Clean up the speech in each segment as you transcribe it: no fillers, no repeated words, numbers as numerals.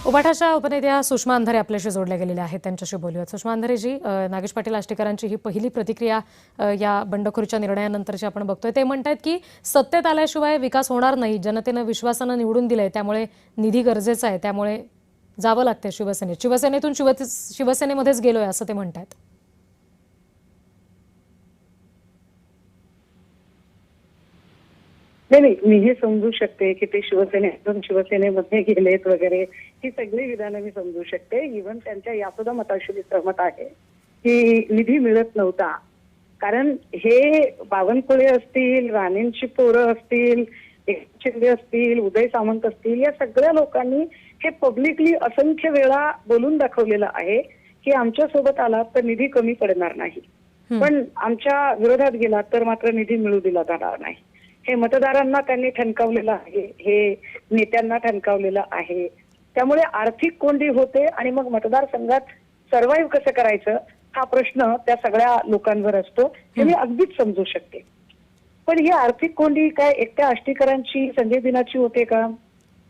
उबाठाच्या उपनेत्या सुषमा अंधारे आपल्याशी जोडल्या गेलेल्या आहेत, त्यांच्याशी बोलूयात. सुषमा अंधारेजी, नागेश पाटील आष्टीकरांची ही पहिली प्रतिक्रिया या बंडखोरीच्या निर्णयानंतरची आपण बघतोय. ते म्हणतात की सत्तेत आल्याशिवाय विकास होणार नाही, जनतेनं विश्वासानं निवडून दिलंय, त्यामुळे निधी गरजेचा आहे, त्यामुळे जावं लागतंय शिवसेनेत, शिवसेनेतून शिवसेनेमध्येच गेलोय असं ते म्हणतात. नाही, मी हे समजू शकते की ते शिवसेनेतून शिवसेनेमध्ये गेलेत वगैरे, ही सगळी विधानं मी समजू शकते. इव्हन त्यांच्या या सुद्धा मताशी मी सहमत आहे की निधी मिळत नव्हता. कारण हे बावनकुळे असतील, राणेंची पोरं असतील, एकनाथ शिंदे असतील, उदय सामंत असतील, या सगळ्या लोकांनी हे पब्लिकली असंख्य वेळा बोलून दाखवलेलं आहे की आमच्या सोबत आला तर निधी कमी पडणार नाही, पण आमच्या विरोधात गेला तर मात्र निधी मिळू दिला जाणार नाही. हे मतदारांना त्यांनी ठणकावलेलं आहे, हे नेत्यांना ठणकावलेलं आहे. त्यामुळे आर्थिक कोंडी होते आणि मग मतदारसंघात सर्व्हाइव्ह कसं करायचं हा प्रश्न त्या सगळ्या लोकांवर असतो, हे मी अगदीच समजू शकते. पण ही आर्थिक कोंडी काय एकट्या आष्टीकरांची, संजय दिनाची होते का?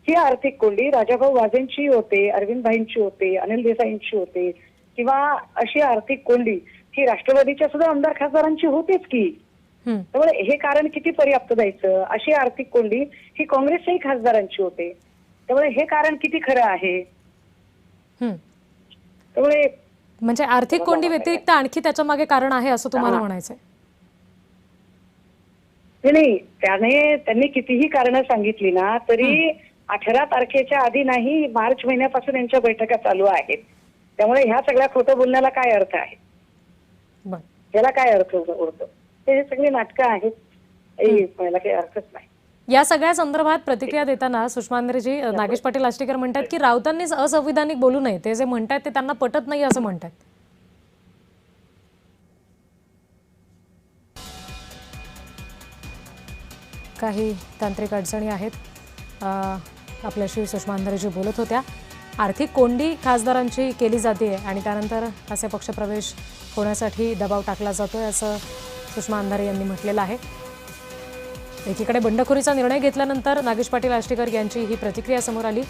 ही आर्थिक कोंडी राजाभाऊ वाजेंची होते, अरविंद भाईंची होते, अनिल देसाईंची होते, किंवा अशी आर्थिक कोंडी ही राष्ट्रवादीच्या सुद्धा आमदार खासदारांची होतेच की. त्यामुळे हे कारण किती पर्याप्त द्यायचं? अशी आर्थिक कोंडी ही काँग्रेसच्याही खासदारांची होते, त्यामुळे हे कारण किती खरं आहे? त्यामुळे म्हणजे आर्थिक कोंडी व्यतिरिक्त आणखी त्याच्या मागे कारण आहे असं तुम्हाला म्हणायचंय? नाही, त्यांनी कितीही कारणं सांगितली ना तरी 18 तारखेच्या आधी नाही, मार्च महिन्यापासून यांच्या बैठका चालू आहेत. त्यामुळे ह्या सगळ्या खोटं बोलण्याला काय अर्थ आहे? याला काय अर्थ उरतो? हे सगळी नाटकं आहेत, याला काही अर्थच नाही. या सगळ्या संदर्भात प्रतिक्रिया देताना सुषमा अंधारेजी, नागेश पाटील आष्टीकर म्हणतात की राऊतांनी असंविधानिक बोलू नये, ते जे म्हणतात ते त्यांना पटत नाही असं म्हणतात. काही तांत्रिक अडचणी आहेत. आपल्याशी सुषमा अंधारेजी बोलत होत्या. आर्थिक कोंडी खासदारांची केली जाते आणि त्यानंतर असे पक्षप्रवेश होण्यासाठी दबाव टाकला जातोय असं सुषमा अंधारे यांनी म्हटलेलं आहे. एकीकडे बंडखोरीचा निर्णय घेतल्यानंतर नागेश पाटील आष्टीकर यांची ही प्रतिक्रिया समोर आली.